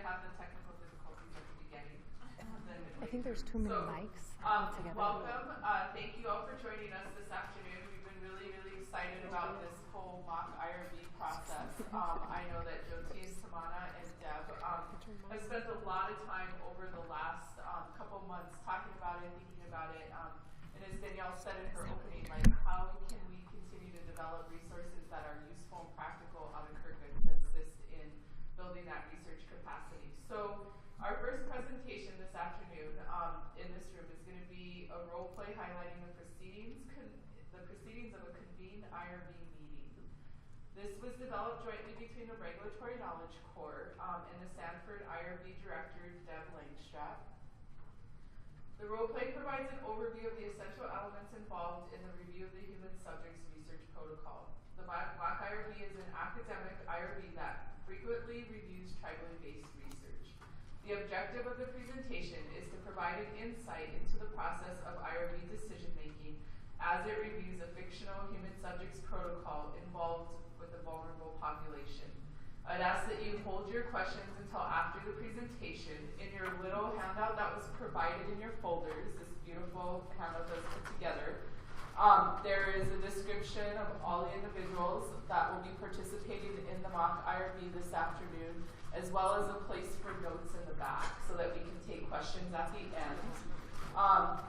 have the technical difficulties at the beginning. I think there's too many mics together. Welcome. Thank you all for joining us this afternoon. We've been really, really excited about this whole mock IRB process. I know that Jyoti and Samana and Deb have spent a lot of time over the last couple months talking about it, thinking about it. And as Danielle said in her opening, like, how can we continue to develop resources that are useful and practical out of Kirkwood to assist in building that research capacity? So our first presentation this afternoon in this room is going to be a role play highlighting the proceedings of a convened IRB meeting. This was developed jointly between the Regulatory Knowledge Corps and the Sanford IRB Director, Deb Langstraat. The role play provides an overview of the essential elements involved in the review of the Human Subjects Research Protocol. The mock IRB is an academic IRB that frequently reviews tribally based research. The objective of the presentation is to provide an insight into the process of IRB decision-making as it reviews a fictional human subjects protocol involved with a vulnerable population. I'd ask that you hold your questions until after the presentation. In your little handout that was provided in your folders, this beautiful handout that's put together, there is a description of all the individuals that will be participating in the mock IRB this afternoon, as well as a place for notes in the back so that we can take questions at the end.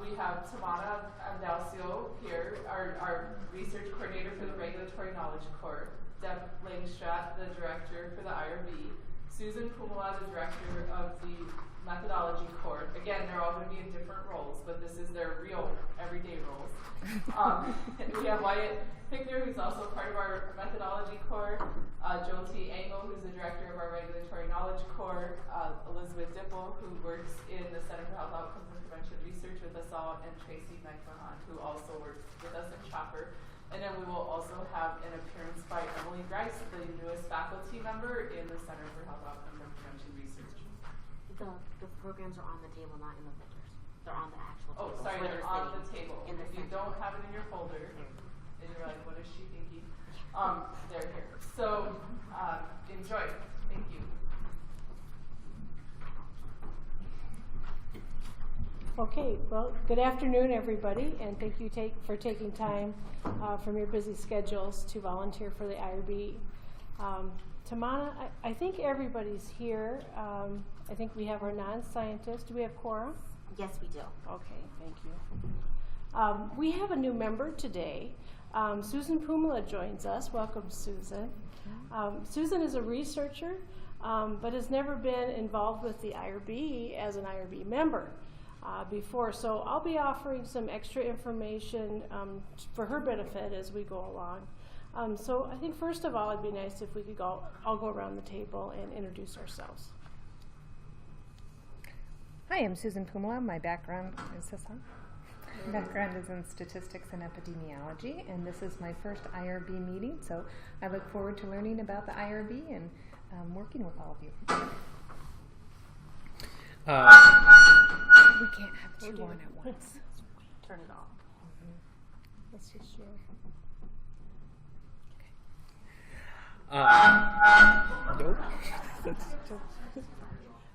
We have Tamana Andalcio here, our research coordinator for the Regulatory Knowledge Corps, Deb Langstraat, the director for the IRB, Susan Pumala, the director of the Methodology Corps. Again, they're all going to be in different roles, but this is their real everyday roles. We have Wyatt Pickner, who's also part of our Methodology Corps, Jyoti Engel, who's the director of our Regulatory Knowledge Corps, Elizabeth Dipple, who works in the Center for Health Outcomes and Prevention Research with us all, and Tracy McMahon, who also works with us in Chopper. And then we will also have an appearance by Emily Grice, the newest faculty member in the Center for Health Outcomes and Prevention Research. The programs are on the table, not in the folders. They're on the actual table. Oh, sorry, they're on the table. If you don't have it in your folder, and you're like, what is she thinking? They're here. So enjoy. Thank you. Okay, well, good afternoon, everybody, and thank you for taking time from your busy schedules to volunteer for the IRB. Tamana, I think everybody's here. I think we have our non-scientists. Do we have quorum? Yes, we do. Okay, thank you. We have a new member today. Susan Pumala joins us. Welcome, Susan. Susan is a researcher, but has never been involved with the IRB as an IRB member before. So I'll be offering some extra information for her benefit as we go along. So I think first of all, it'd be nice if we could all go around the table and introduce ourselves. Hi, I'm Susan Pumala. My background is this on? My background is in statistics and epidemiology, and this is my first IRB meeting, so I look forward to learning about the IRB and working with all of you. We can't have two on at once. Turn it off. Mm-hmm. Let's just share. Nope.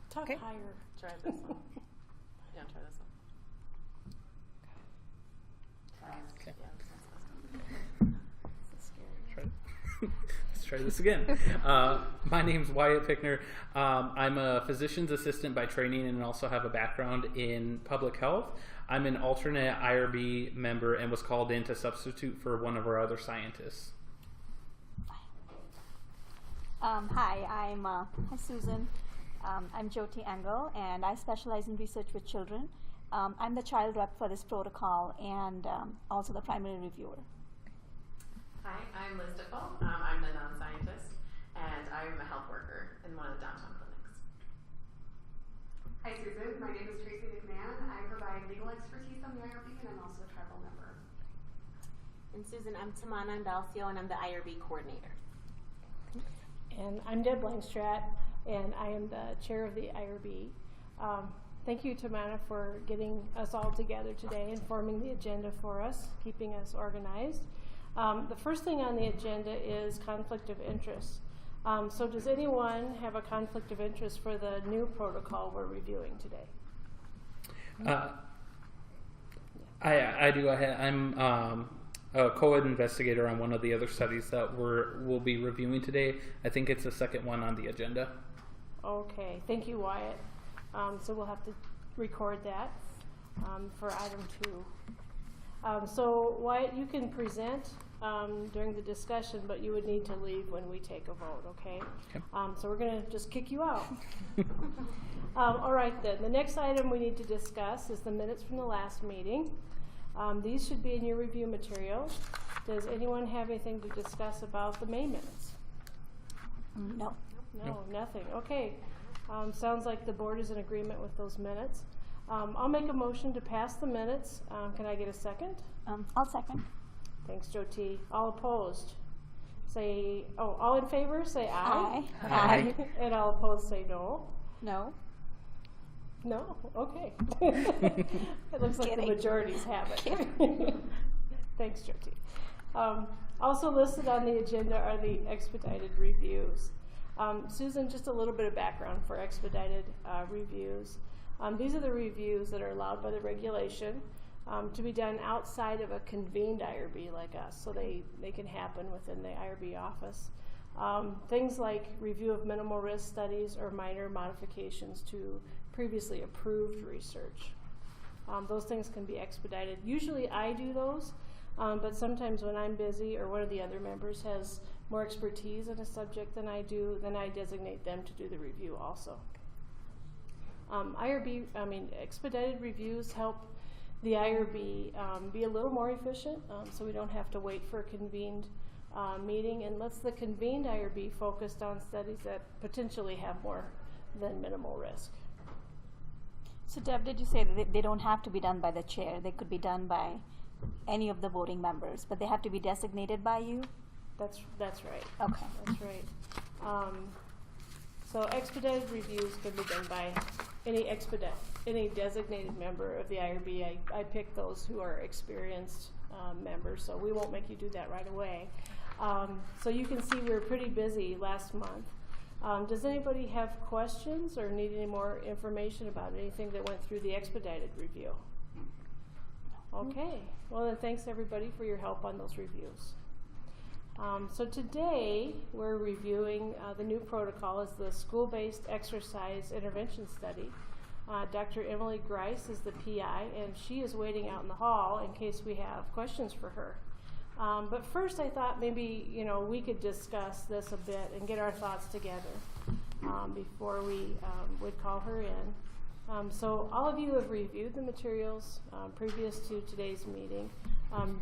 Talk Okay. higher. Try this one. Yeah, try this one. Okay. Scary. Let's try this again. My name's Wyatt Pickner. I'm a physician's assistant by training and also have a background in public health. I'm an alternate IRB member and was called in to substitute for one of our other scientists. Hi, hi Susan. I'm Jyoti Engel, and I specialize in research with children. I'm the child rep for this protocol and also the primary reviewer. Hi, I'm Liz Dipple. I'm the non-scientist, and I'm a health worker in one of the downtown clinics. Hi, Susan. My name is Tracy McMahon. I provide legal expertise on the IRB, and I'm also a tribal member. And Susan, I'm Tamana Andalcio, and I'm the IRB coordinator. And I'm Deb Langstraat, and I am the chair of the IRB. Thank you, Tamana, for getting us all together today and forming the agenda for us, keeping us organized. The first thing on the agenda is conflict of interest. So does anyone have a conflict of interest for the new protocol we're reviewing today? I do. I'm a co-ed investigator on one of the other studies that we'll be reviewing today. I think it's the second one on the agenda. Okay, thank you, Wyatt. So we'll have to record that for item 2. So Wyatt, you can present during the discussion, but you would need to leave when we take a vote, okay? Okay. So we're going to just kick you out. All right then, the next item we need to discuss is the minutes from the last meeting. These should be in your review materials. Does anyone have anything to discuss about the May minutes? No. No, nothing. Okay. Sounds like the board is in agreement with those minutes. I'll make a motion to pass the minutes. Can I get a second? I'll second. Thanks, Jyoti. All opposed? Say, all in favor, say aye. Aye. Aye. And all opposed, say no. No. No? Okay. It looks like the Kidding. majorities have it. Thanks, Jyoti. Also listed on the agenda are the expedited reviews. Susan, just a little bit of background for expedited reviews. These are the reviews that are allowed by the regulation to be done outside of a convened IRB like us, so they can happen within the IRB office. Things like review of minimal risk studies or minor modifications to previously approved research. Those things can be expedited. Usually I do those, but sometimes when I'm busy or one of the other members has more expertise in a subject than I do, then I designate them to do the review also. Expedited reviews help the IRB be a little more efficient, so we don't have to wait for a convened meeting, and lets the convened IRB focused on studies that potentially have more than minimal risk. So Deb, did you say that they don't have to be done by the chair? They could be done by any of the voting members, but they have to be designated by you? That's right. Okay. That's right. So expedited reviews can be done by any designated member of the IRB. I pick those who are experienced members, so we won't make you do that right away. So you can see we were pretty busy last month. Does anybody have questions or need any more information about anything that went through the expedited review? Okay. Well, then thanks everybody for your help on those reviews. So today we're reviewing the new protocol as the school-based exercise intervention study. Dr. Emily Grice is the PI, and she is waiting out in the hall in case we have questions for her. But first I thought maybe we could discuss this a bit and get our thoughts together before we would call her in. So all of you have reviewed the materials previous to today's meeting.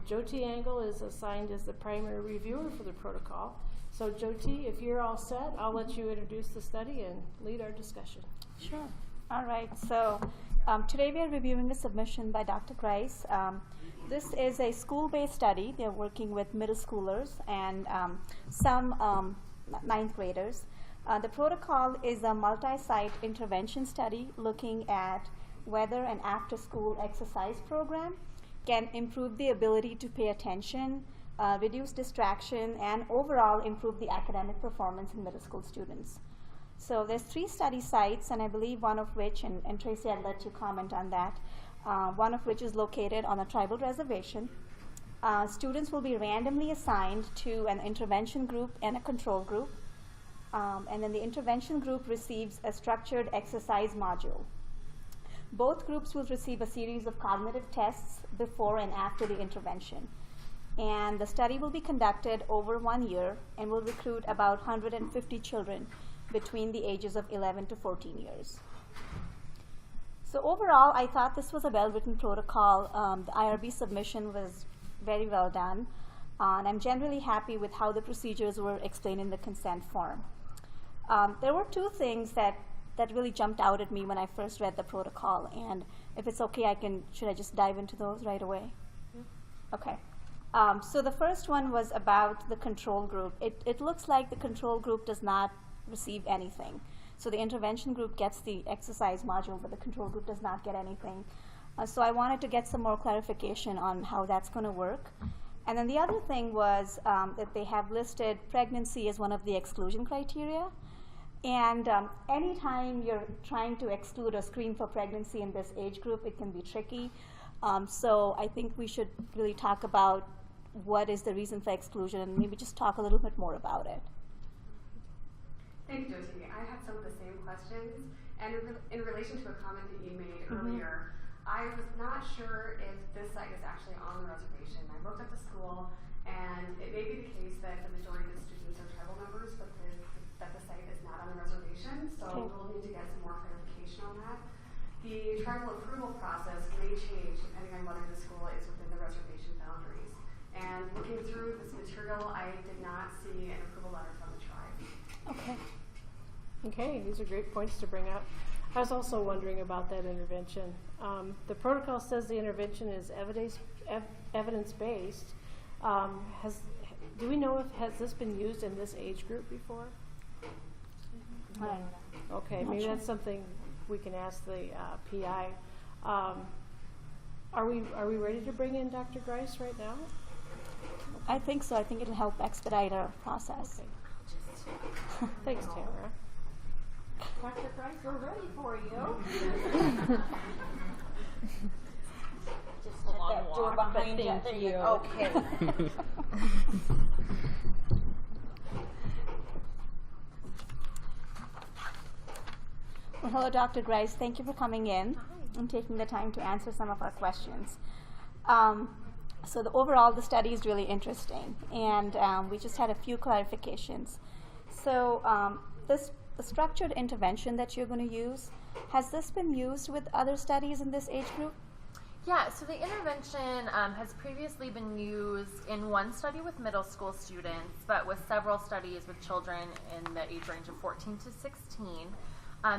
Jyoti Angle is assigned as the primary reviewer for the protocol. So Jyoti, if you're all set, I'll let you introduce the study and lead our discussion. Sure. All right. So today we are reviewing a submission by Dr. Grice. This is a school-based study. They're working with middle schoolers and some ninth graders. The protocol is a multi-site intervention study looking at whether an after-school exercise program can improve the ability to pay attention, reduce distraction, and overall improve the academic performance in middle school students. So there's 3 study sites, and I believe one of which, and Tracy, I'd let you comment on that, one of which is located on a tribal reservation. Students will be randomly assigned to an intervention group and a control group, and then the intervention group receives a structured exercise module. Both groups will receive a series of cognitive tests before and after the intervention. And the study will be conducted over 1 year and will recruit about 150 children between the ages of 11 to 14 years. So overall, I thought this was a well-written protocol. The IRB submission was very well done, and I'm generally happy with how the procedures were explained in the consent form. There were 2 things that really jumped out at me when I first read the protocol, and if it's okay, should I just dive into those right away? Okay. So the first one was about the control group. It looks like the control group does not receive anything. So the intervention group gets the exercise module, but the control group does not get anything. So I wanted to get some more clarification on how that's going to work. And then the other thing was that they have listed pregnancy as one of the exclusion criteria. And anytime you're trying to exclude or screen for pregnancy in this age group, it can be tricky. So I think we should really talk about what is the reason for exclusion and maybe just talk a little bit more about it. Thank you, Jyoti. I had some of the same questions. And in relation to a comment that you made earlier, I was not sure if this site is actually on the reservation. I looked at the school, and it may be the case that the majority of the students are tribal members, but that the site is not on the reservation. So we'll need to get some more clarification on that. The tribal approval process may change depending on whether the school is within the reservation boundaries. And looking through this material, I did not see an approval letter from the tribe. Okay. Okay, these are great points to bring up. I was also wondering about that intervention. The protocol says the intervention is evidence-based. Do we know if has this been used in this age group before? I don't know. Okay, Not maybe sure. that's something we can ask the PI. Are we ready to bring in Dr. Grice right now? I think so. I think it'll help expedite our process. Okay. Thanks, Tamara. Dr. Price, we're ready for you. Just hit that door behind you. Thank There you. go. Okay. Well, hello, Dr. Grice. Thank you for coming in and taking the time to answer some of our questions. So overall, the study is really interesting, and we just had a few clarifications. So the structured intervention that you're going to use, has this been used with other studies in this age group? Yeah, so the intervention has previously been used in one study with middle school students, but with several studies with children in the age range of 14 to 16.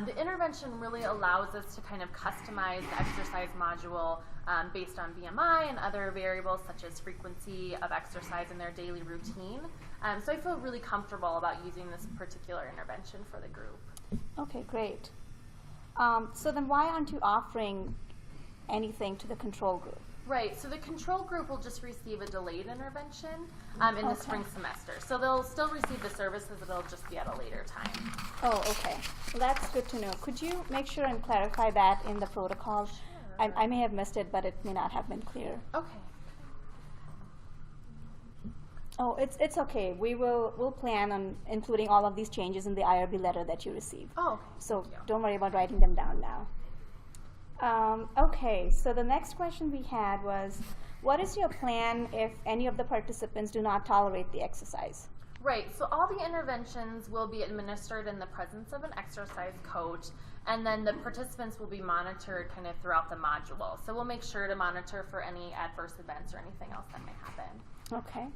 The intervention really allows us to kind of customize the exercise module based on BMI and other variables such as frequency of exercise in their daily routine. So I feel really comfortable about using this particular intervention for the group. Okay, great. So then why aren't you offering anything to the control group? Right, so the control group will just receive a delayed intervention in the spring semester. So they'll still receive the services, but it'll just be at a later time. Oh, okay. Well, that's good to know. Could you make sure and clarify that in the protocol? Sure. I may have missed it, but it may not have been clear. Okay. Oh, it's okay. We'll plan on including all of these changes in the IRB letter that you received. Oh, okay. So Thank you. don't worry about writing them down now. Okay, so the next question we had was, what is your plan if any of the participants do not tolerate the exercise? Right, so all the interventions will be administered in the presence of an exercise coach, and then the participants will be monitored kind of throughout the module. So we'll make sure to monitor for any adverse events or anything else that may happen. Okay.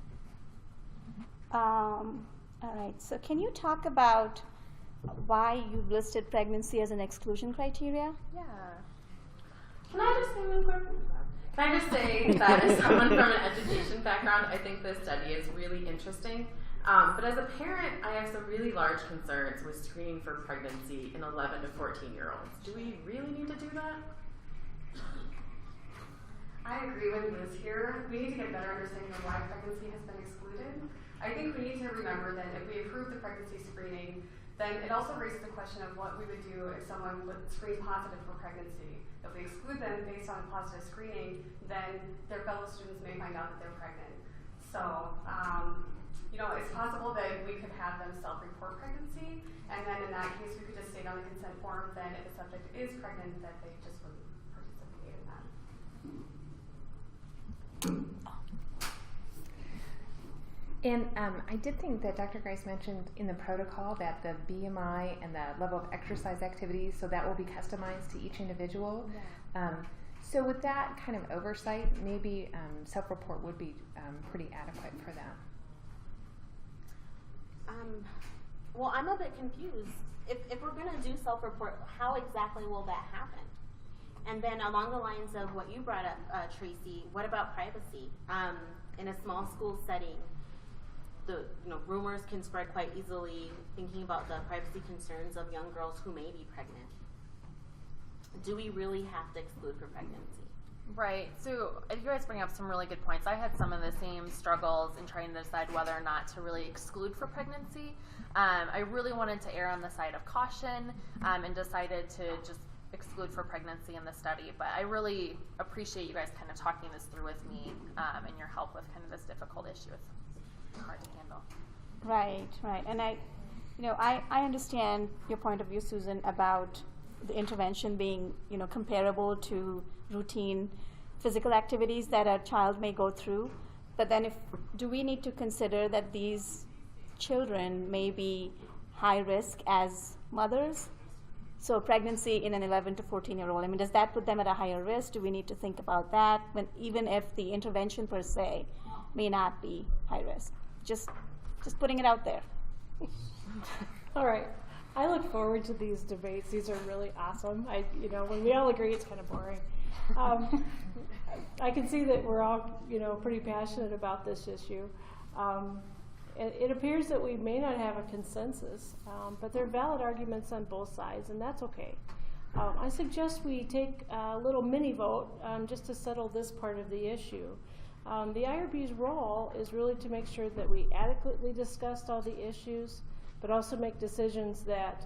All right, so can you talk about why you've listed pregnancy as an exclusion criteria? Yeah. Can I just say one quick? Can I just say that as someone from an education background, I think this study is really interesting. But as a parent, I have some really large concerns with screening for pregnancy in 11 to 14-year-olds. Do we really need to do that? I agree with Liz here. We need to get a better understanding of why pregnancy has been excluded. I think we need to remember that if we approve the pregnancy screening, then it also raises the question of what we would do if someone would screen positive for pregnancy. If we exclude them based on positive screening, then their fellow students may find out that they're pregnant. So, it's possible that we could have them self-report pregnancy, and then in that case, we could just state on the consent form that if the subject is pregnant, that they just wouldn't participate in that. And I did think that Dr. Grice mentioned in the protocol that the BMI and the level of exercise activity, so that will be customized to each individual. Yeah. So with that kind of oversight, maybe self-report would be pretty adequate for that. Well, I'm a bit confused. If we're going to do self-report, how exactly will that happen? And then along the lines of what you brought up, Tracy, what about privacy? In a small school setting, the rumors can spread quite easily, thinking about the privacy concerns of young girls who may be pregnant. Do we really have to exclude for pregnancy? Right. So you guys bring up some really good points. I had some of the same struggles in trying to decide whether or not to really exclude for pregnancy. I really wanted to err on the side of caution and decided to just exclude for pregnancy in the study. But I really appreciate you guys kind of talking this through with me and your help with kind of this difficult issue. It's hard to handle. Right. And I understand your point of view, Susan, about the intervention being, comparable to routine physical activities that a child may go through. But then do we need to consider that these children may be high risk as mothers? So pregnancy in an 11 to 14-year-old, does that put them at a higher risk? Do we need to think about that even if the intervention per se may not be high risk? Just putting it out there. All right. I look forward to these debates. These are really awesome. When we all agree, it's kind of boring. I can see that we're all, pretty passionate about this issue. It appears that we may not have a consensus, but there are valid arguments on both sides, and that's okay. I suggest we take a little mini vote just to settle this part of the issue. The IRB's role is really to make sure that we adequately discussed all the issues, but also make decisions that,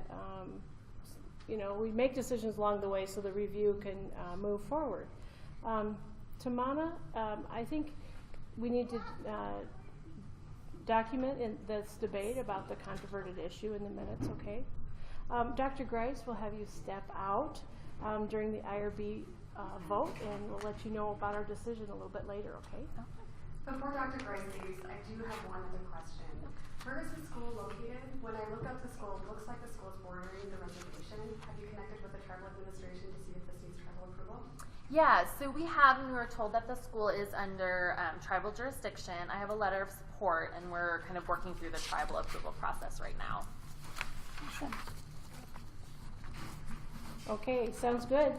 we make decisions along the way so the review can move forward. Tamana, I think we need to document in this debate about the controverted issue in the minutes, okay? Dr. Grice will have you step out during the IRB vote, and we'll let you know about our decision a little bit later, okay? Before Dr. Grice leaves, I do have one other question. Where is the school located? When I look up the school, it looks like the school is bordering the reservation. Have you connected with the tribal administration to see if this needs tribal approval? Yeah, so we have, and we were told that the school is under tribal jurisdiction. I have a letter of support, and we're kind of working through the tribal approval process right now. Awesome. Okay, sounds good.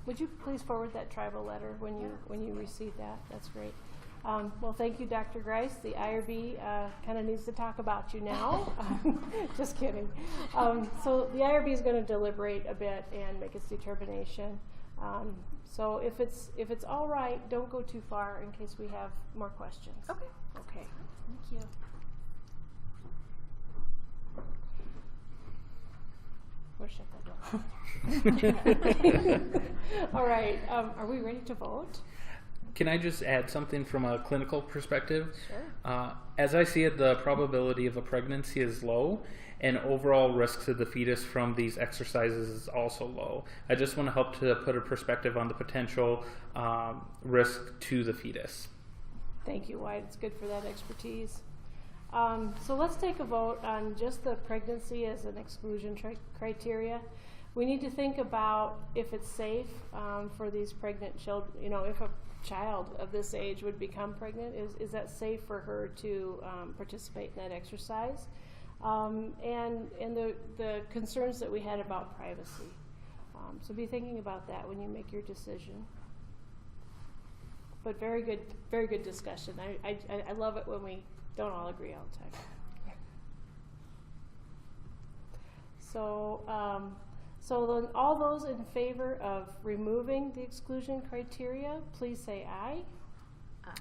Would you please forward that tribal letter when you receive that? That's great. Well, thank you, Dr. Grice. The IRB kind of needs to talk about you now. Just kidding. So the IRB is going to deliberate a bit and make its determination. So if it's all right, don't go too far in case we have more questions. Okay. Okay. Thank you. We'll shut that door. All right. Are we ready to vote? Can I just add something from a clinical perspective? Sure. As I see it, the probability of a pregnancy is low, and overall risk to the fetus from these exercises is also low. I just want to help to put a perspective on the potential risk to the fetus. Thank you, Wyatt. It's good for that expertise. So let's take a vote on just the pregnancy as an exclusion criteria. We need to think about if it's safe for these pregnant children. If a child of this age would become pregnant, is that safe for her to participate in that exercise? And the concerns that we had about privacy. So be thinking about that when you make your decision. But very good discussion. I love it when we don't all agree all the time. So then all those in favor of removing the exclusion criteria, please say aye.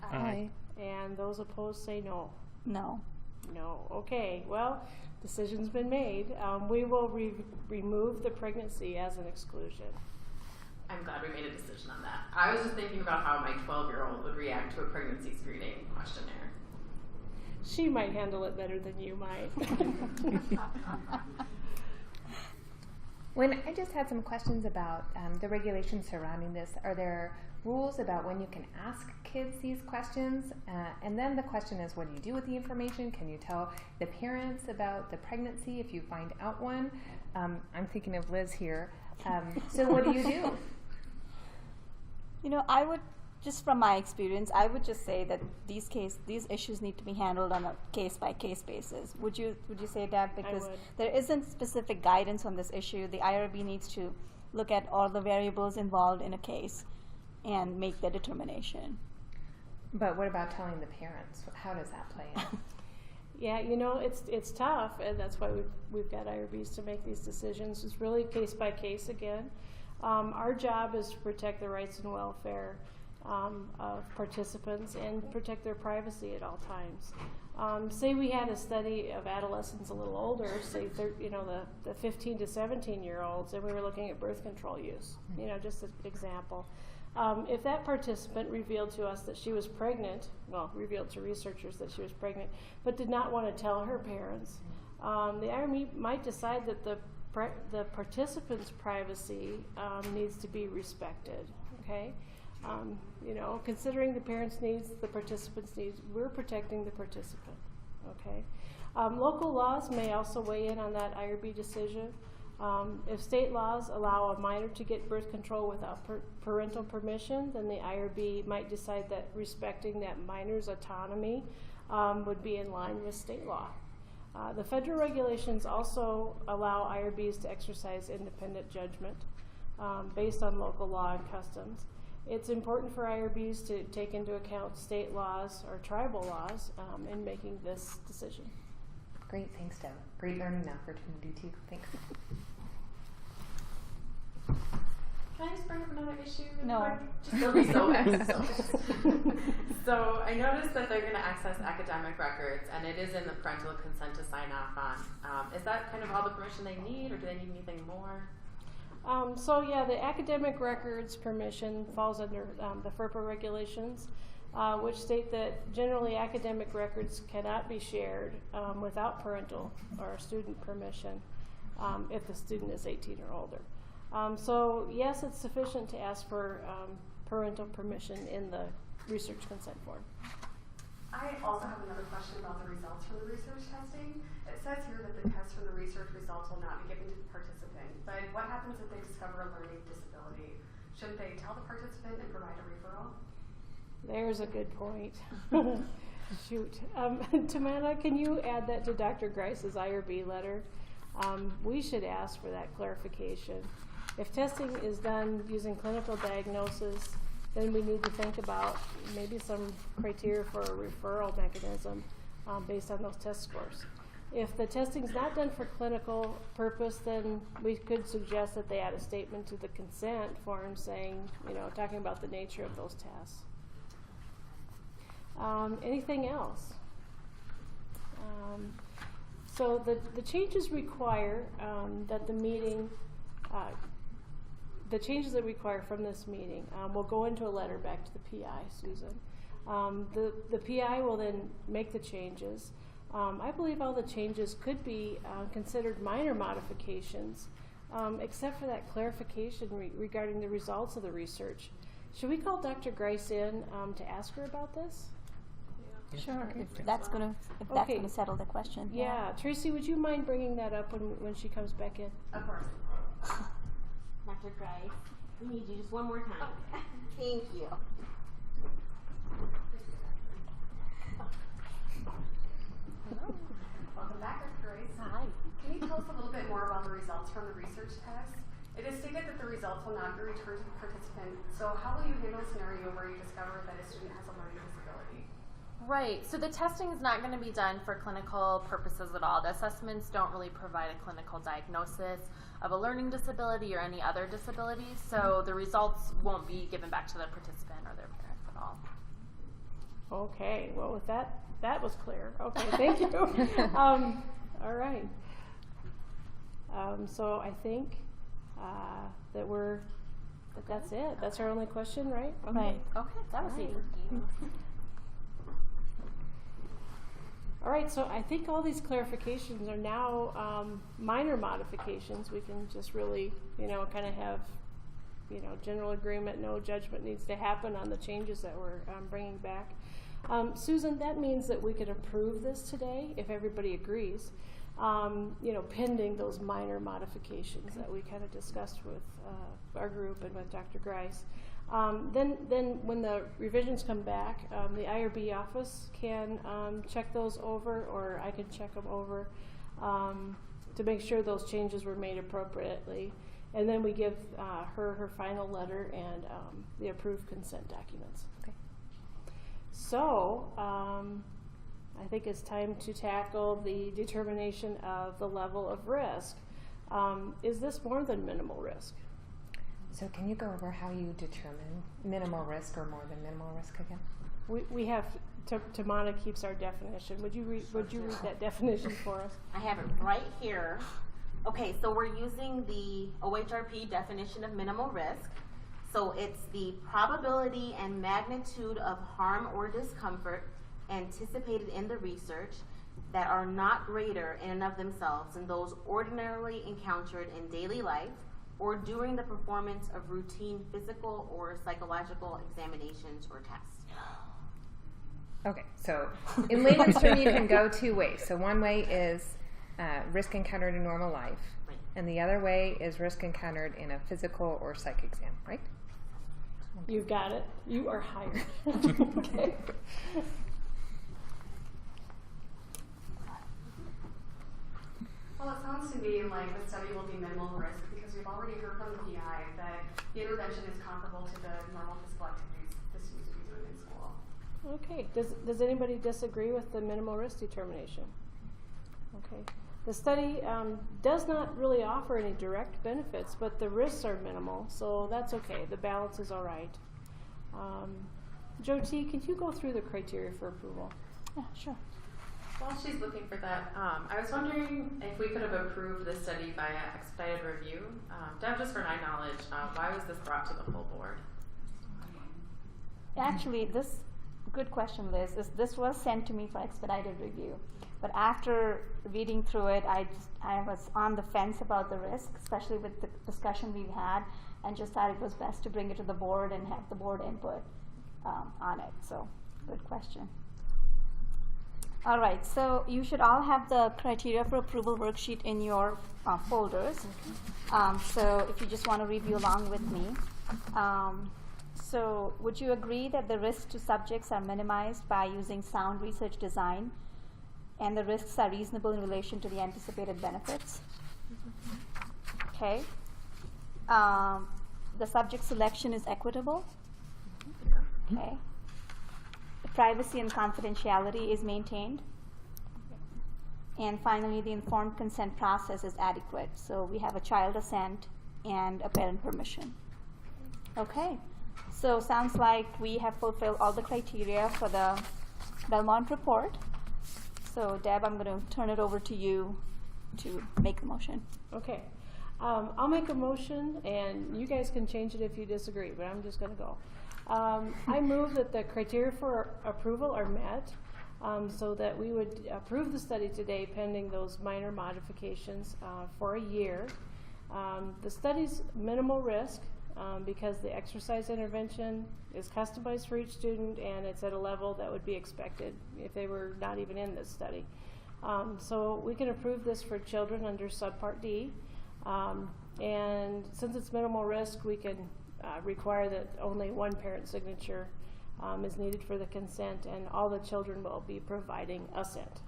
Aye. And those opposed say no. No. No. Okay. Well, decision's been made. We will remove the pregnancy as an exclusion. I'm glad we made a decision on that. I was just thinking about how my 12-year-old would react to a pregnancy screening questionnaire. She might handle it better than you might. When I just had some questions about the regulations surrounding this, are there rules about when you can ask kids these questions? And then the question is, what do you do with the information? Can you tell the parents about the pregnancy if you find out one? I'm thinking of Liz here. So what do you do? I would, just from my experience, I would just say that these issues need to be handled on a case-by-case basis. Would you say that? Because there isn't specific guidance on this issue. The IRB needs to look at all the variables involved in a case and make the determination. But what about telling the parents? How does that play in? Yeah, it's tough, and that's why we've got IRBs to make these decisions. It's really case by case again. Our job is to protect the rights and welfare of participants and protect their privacy at all times. Say we had a study of adolescents a little older, say the 15 to 17-year-olds, and we were looking at birth control use, just an example. If that participant revealed to us that she was pregnant, revealed to researchers that she was pregnant, but did not want to tell her parents, the IRB might decide that the participant's privacy needs to be respected, okay? Considering the parents' needs, the participants' needs, we're protecting the participant, okay? Local laws may also weigh in on that IRB decision. If state laws allow a minor to get birth control without parental permission, then the IRB might decide that respecting that minor's autonomy would be in line with state law. The federal regulations also allow IRBs to exercise independent judgment based on local law and customs. It's important for IRBs to take into account state laws or tribal laws in making this decision. Great, thanks, Deb. Great learning opportunity too. Thanks. Can I just bring up another issue? No. It'll be so So I noticed that they're going to access academic records, and it is in the parental consent to sign off on. Is that kind of all the permission they need, or do they need anything more? The academic records permission falls under the FERPA regulations, which state that generally academic records cannot be shared without parental or student permission if the student is 18 or older. Yes, it's sufficient to ask for parental permission in the research consent form. I also have another question about the results from the research testing. It says here that the test from the research results will not be given to the participant, but what happens if they discover a learning disability? Shouldn't they tell the participant and provide a referral? There's a good point. Shoot. Tamana, can you add that to Dr. Grice's IRB letter? We should ask for that clarification. If testing is done using clinical diagnosis, then we need to think about maybe some criteria for a referral mechanism based on those test scores. If the testing is not done for clinical purpose, then we could suggest that they add a statement to the consent form saying, talking about the nature of those tests. Anything else? So the changes require that the meeting, the changes that require from this meeting will go into a letter back to the PI, Susan. The PI will then make the changes. I believe all the changes could be considered minor modifications, except for that clarification regarding the results of the research. Should we call Dr. Grice in to ask her about this? Sure, if that's gonna settle the question. Yeah, Tracy, would you mind bringing that up when she comes back in? Of course. Dr. Grice, we need you just one more time. Thank you. Hello. Welcome back, Dr. Grice. Hi. Can you tell us a little bit more about the results from the research test? It is stated that the results will not be returned to the participant, so how will you handle a scenario where you discover that a student has a learning disability? Right, so the testing is not going to be done for clinical purposes at all. The assessments don't really provide a clinical diagnosis of a learning disability or any other disability, so the results won't be given back to the participant or their parents at all. Okay, well with that was clear. Okay, thank you. All right. So I think that's it. That's our only question, right? Okay. Right. Okay, that was easy. All right, so I think all these clarifications are now minor modifications. We can just really, kind of have, general agreement, no judgment needs to happen on the changes that we're bringing back. Susan, that means that we could approve this today if everybody agrees, pending those minor modifications that we kind of discussed with our group and with Dr. Grice. Then when the revisions come back, the IRB office can check those over, or I can check them over to make sure those changes were made appropriately. And then we give her final letter and the approved consent documents. Okay. So I think it's time to tackle the determination of the level of risk. Is this more than minimal risk? So can you go over how you determine minimal risk or more than minimal risk again? We have, Tamana keeps our definition. Would you read that definition for us? I have it right here. Okay, so we're using the OHRP definition of minimal risk. So it's the probability and magnitude of harm or discomfort anticipated in the research that are not greater in and of themselves than those ordinarily encountered in daily life or during the performance of routine physical or psychological examinations or tests. Okay, so in layman's term, you can go two ways. So one way is risk encountered in normal life, Right. and the other way is risk encountered in a physical or psych exam, right? You've got it. You are hired. Okay. Well, it sounds to me like the study will be minimal risk because we've already heard from the PI that the intervention is comparable to the normal physical activities the students would be doing in school. Okay. Does anybody disagree with the minimal risk determination? Okay. The study does not really offer any direct benefits, but the risks are minimal, so that's okay. The balance is all right. Joe T., can you go through the criteria for approval? Yeah, sure. While she's looking for that, I was wondering if we could have approved this study by expedited review. Deb, just for my knowledge, why was this brought to the full board? Actually, good question, Liz. This was sent to me for expedited review. But after reading through it, I was on the fence about the risk, especially with the discussion we've had, and just thought it was best to bring it to the board and have the board input on it. So, good question. All right, so you should all have the criteria for approval worksheet in your folders. So if you just want to review along with me. So would you agree that the risks to subjects are minimized by using sound research design, and the risks are reasonable in relation to the anticipated benefits? Okay. The subject selection is equitable. Okay. The privacy and confidentiality is maintained. And finally, the informed consent process is adequate. So we have a child assent and a parent permission. Okay. So sounds like we have fulfilled all the criteria for the Belmont report. So Deb, I'm going to turn it over to you to make the motion. Okay. I'll make a motion, and you guys can change it if you disagree, but I'm just going to go. I move that the criteria for approval are met, so that we would approve the study today pending those minor modifications for a year. The study's minimal risk because the exercise intervention is customized for each student, and it's at a level that would be expected if they were not even in this study. So we can approve this for children under Subpart D. And since it's minimal risk, we can require that only one parent signature is needed for the consent, and all the children will be providing assent.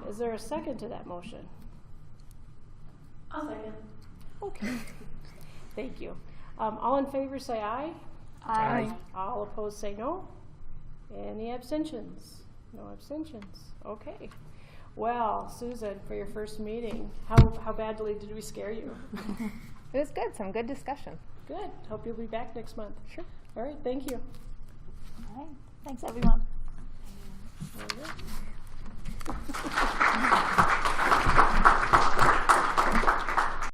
Is there a second to that motion? I'll second. Okay. Thank you. All in favor say aye. Aye. All opposed say no. Any abstentions? No abstentions. Okay. Well, Susan, for your first meeting, how badly did we scare you? It was good. Some good discussion. Good. Hope you'll be back next month. Sure. All right. Thank you. All right. Thanks, everyone. There you go.